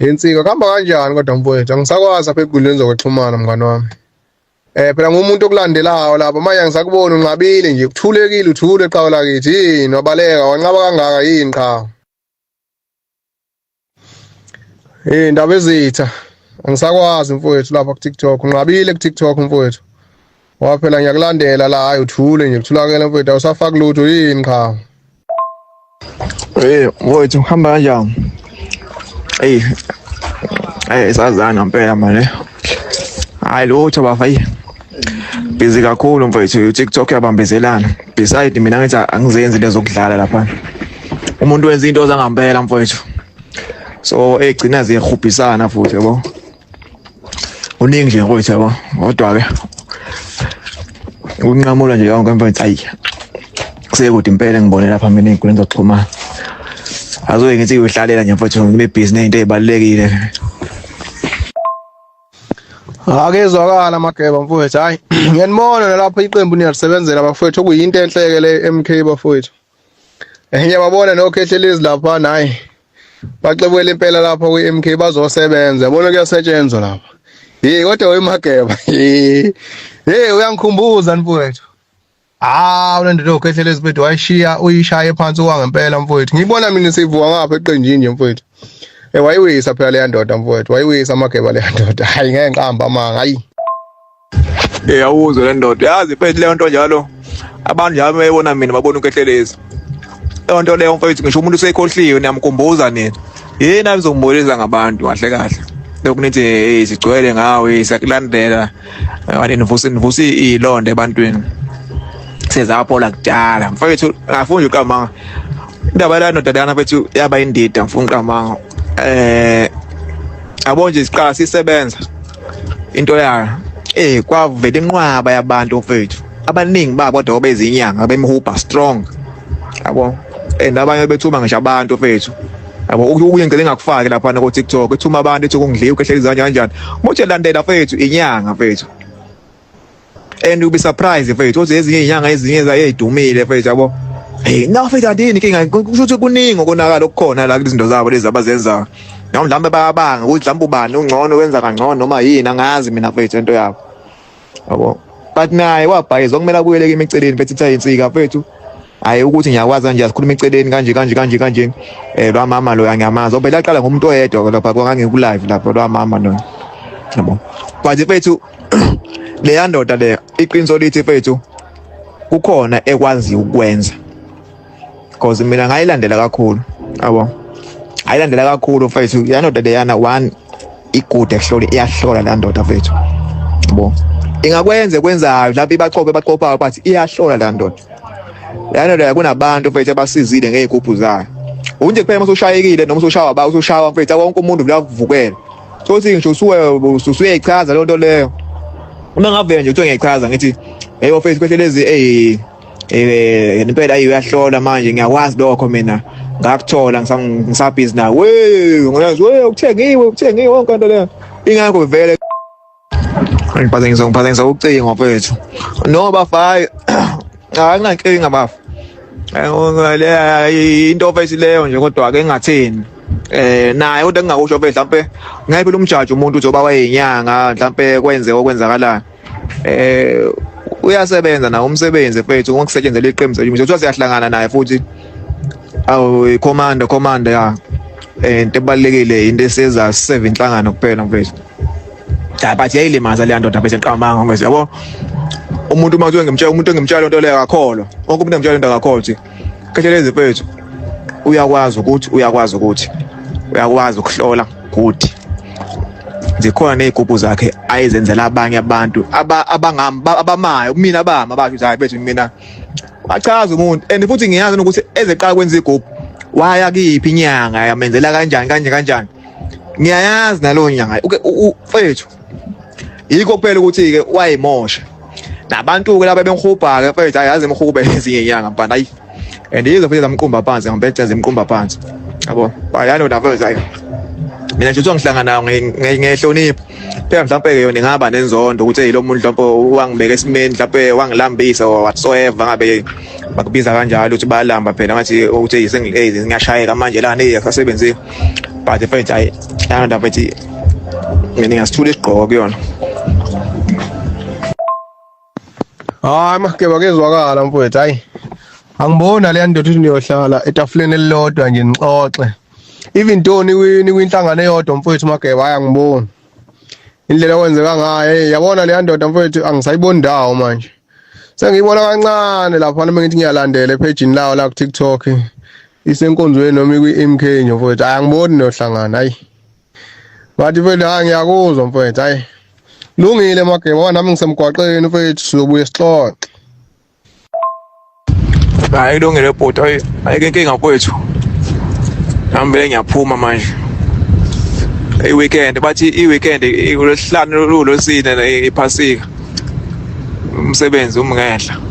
Insika kuhamba kanjani kodwa mfowethu angisakwazi apha ekundleni zokuxhumana mngani wami. Phela ngumuntu okulandelayo lapha manje ngisakubona unqabile nje kuthulekile uthule eqhawe lakithi yini wabaleka wanqaba kangaka yini cha. Indaba ezitha angisakwazi mfowethu lapha ku TikTok unqabile ku TikTok mfowethu. Waphela ngiyakulandela la hayi uthule nje kuthulakela mfowethu awusafaki lutho yini cha. Mfowethu uhamba kanjani? Sazana ngempela manje. Hayi lutho bafayi. Busy kakhulu mfowethu TikTok yabambezelana. Beside mina ngithi angizenzi lezo zokudlala lapha. Umuntu wenza into zangempela mfowethu. So egcina ziyahubhisana futhi yabo. Uningi nje mfowethu yabo. Kodwa ke unqamula nje yonke mfowethu hayi. Kusekude impela ngibone lapha mina ey'nkundleni zokuxhumana. Azoye ngithi uyihlalela nje mfowethu ngibebhizi nezinto ezibalulekile. Akezwakala amageba mfowethu hayi ngiyanibona nalapha iqembu niyalisebenzela bafowethu okuyinto enhleke le MK bafowethu. Ngiyababona noKhehlelezi lapha nayi baxebwela impela lapha ku-MK bazosebenza yabona kuyasetshenzwa lapha. Kodwa wemageba uyangikhumbuza mfowethu. Ule ndoda oKhehlelezi bethu uyishaye phansi wangempela mfowethu. Ngibona mina sivuka ngapha eqenjini nje mfowethu. Wayiwisa phela leya ndoda mfowethu wayiwisa amageba leya ndoda hayi ngeke ngiqamba amanga hayi. Awuzwe le ndoda yazi mfethu leyo nto njalo abantu njalo bayibona mina babona uKhehlelezi. Leyo nto leyo mfethu ngisho umuntu usekhohliwe niyamkhumbuza nina. Yini abizongibonisa ngabantu kahle kahle. Lokhu nithi sigcwele ngawe siyakulandela wani nivusa ilonde ebantwini. Sezaphola kudala mfethu ngafuna uqamanga. Indaba la ndoda lana mfethu yaba indida ngifuna uqamanga. Abo nje siqala sisebenza into yayo kwavela inqwaba yabantu mfethu abaningi babo kodwa obezinyanga bemhuba strong yabo abanye bethuma ngisho abantu mfethu yabo ukunye ngicela ngakufaki lapha na ku TikTok ethuma abantu ethi kungidliwe uKhehlelezi kanjani muthi landela mfethu inyanga mfethu and you be surprised mfethu uthi ezinye inyanga ezinye ezayidumile mfethu yabo na mfethu andini inkinga kusho ukuthi kuningi okonakala okukhona la izinto zabo lezi abazenzayo noma mhlambe bayabanga ukuthi mhlambe ubani ungcono wenza kangcono noma yini angazi mina mfethu into yabo yabo but naye wabhayiza okumele kubuyeleke imiceleni mfethu itha insika mfethu hayi ukuthi ngiyakwazi kanje asikhuluma eceleni kanje lo mama lo angiyamazi obela aqala ngomuntu oyedwa lapha kwangange ku live lapha lo mama lo yabo but mfethu le ndoda le iqiniso lithi mfethu kukhona ekwazi ukwenza because mina ngayilandela kakhulu yabo ayilandela kakhulu mfethu yandoda leyana one igude ekuhlole iyahlola la ndoda mfethu yabo ingakwenza kwenzayo lapha baqopha but iyahlola la ndoda yandoda kunabantu mfethu abasizile ngezigubhu zayo unje kuphela usushayekile noma usushawa usushawa mfethu wonke umuntu uyavukela so uthi ngisho usuyeyichaza le nto leyo uma ngavela nje uthi ngiyayichaza ngithi hey mfethu Khehlelezi impela uyahlola manje ngiyakwazi lokho mina ngakuthola ngisabhizi nawe ngiyazi ukuthengiwe wonke into leyo ingakho vele ngiphazanyisa ukucinga mfethu no bafayi akunankinga bafa into mfethu leyo nje kodwa ake ngingathini naye kodwa ngingakusho mfethu mhlambe ngayiphi umjaji umuntu uzoba wayinyanga mhlambe kwenze okwenzakalayo uyasebenza nawo umsebenzi mfethu ngokusetshenzela iqembu sethu nje siyahlangana naye futhi awu commander ya into ebalekile into eseza 7 inhlangano kuphela mfethu but yayilimaza le ndoda bese qamanga mfethu yabo umuntu manje ngimtshela into leyo akakholwa wonke umuntu ngimtshela into akakholwa ukuthi Khehlelezi mfethu uyakwazi ukuhlola ukuthi zikhona nezigubhu zakhe ayizenzela abanye abantu abamayo mina bama bathi hayi bethu mina bachaza umuntu and futhi ngiyazi ukuthi ezeqala kwenza igubhu waya kiphi inyanga yamenzela kanjani ngiyayazi nalo nyanga mfethu yikho kuphela ukuthi ke wayimosha nabantu ke laba bengihubha ke mfethu ayazi emhube ezinye inyanga mfana hayi and yizo futhi zamqumba phansi ngibethe zemqumba phansi yabo bayalo la mfethu hayi mina nje ngihlangana ngehlonipho phela mhlawumbe ke yona ngaba nenzondo ukuthi hey lo muntu mhlawumbe wangibeka esimeni mhlawumbe wangilambisa or whatsoever ngabe bakubiza kanjalo ukuthi bayalamba phela ngathi ukuthi single ngiyashayeka manje lana eyasasebenzi but mfethu hayi yanda mfethu mina ngasithula isigqoko kuyona. Hayi makeba kezwakala mfowethu hayi angibona le ndoda ukuthi niyohlala etafuleni elilodwa nje nixoxe even Tony kwinhlangano eyodwa mfowethu makeba hayi angiboni indlela okwenzeka ngayo yabona le ndoda mfowethu angisayiboni ndawo manje sengiyibona kancane lapha noma ngithi ngiyalandela epagini lawo la ku TikTok isenkonzweni noma kwi-MK nje mfowethu hayi angiboni nohlangana hayi bathi mfowethu hayi ngiyakuzwa mfowethu hayi lungile mageba nami ngisemgwaqeni mfowethu sizobuye sixoxe. Hayi kulungile bhuti ayike inkinga mfowethu nami ngiyaphuma manje i-weekend bathi i-weekend uLwesihlanu uLwesine iphasika umsebenzi umngehla.